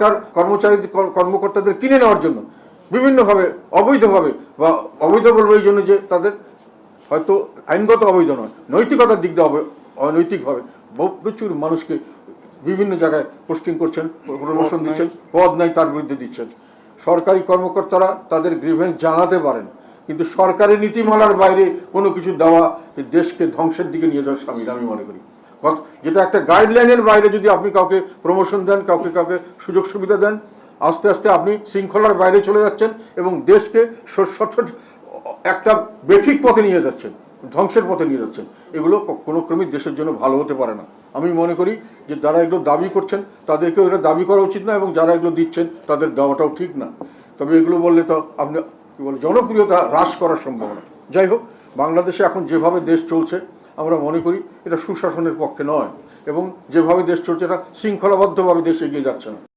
সরকার কর্মকর্তাদের কিনে নেওয়ার জন্য বিভিন্নভাবে অবৈধভাবে, বা অবৈধ বলবো এই জন্য যে তাদের হয়তো আইনগত অবৈধ নয়, নৈতিকতার দিক দিয়ে অনৈতিকভাবে প্রচুর মানুষকে বিভিন্ন জায়গায় পোস্টিং করছেন, প্রমোশন দিচ্ছেন, পদ নাই তার বিরুদ্ধে দিচ্ছেন। সরকারি কর্মকর্তারা তাদের গ্রিভেন্স জানাতে পারেন, কিন্তু সরকারি নীতিমালার বাইরে কোনো কিছু দেওয়া দেশকে ধ্বংসের দিকে নিয়ে যাওয়ার সামিল আমি মনে করি। যেটা একটা গাইডলাইনের বাইরে যদি আপনি কাউকে প্রমোশন দেন, কাউকে সুযোগ সুবিধা দেন, আস্তে আস্তে আপনি শৃঙ্খলার বাইরে চলে যাচ্ছেন এবং দেশকে একটা বেঠিক পথে নিয়ে যাচ্ছেন, ধ্বংসের পথে নিয়ে যাচ্ছেন। এগুলো কোনো ক্রমেই দেশের জন্য ভালো হতে পারে না। আমি মনে করি যে যারা এগুলো দাবি করছেন তাদেরকেও এটা দাবি করা উচিত না, এবং যারা এগুলো দিচ্ছেন তাদের দেওয়াটাও ঠিক না। তবে এগুলো বললে তো আপনি কী বলে জনপ্রিয়তা হ্রাস করার সম্ভাবনা। যাই হোক, বাংলাদেশে এখন যেভাবে দেশ চলছে আমরা মনে করি এটা সুশাসনের পক্ষে নয়, এবং যেভাবে দেশ চলছে এটা শৃঙ্খলাবদ্ধভাবে দেশ এগিয়ে যাচ্ছে না।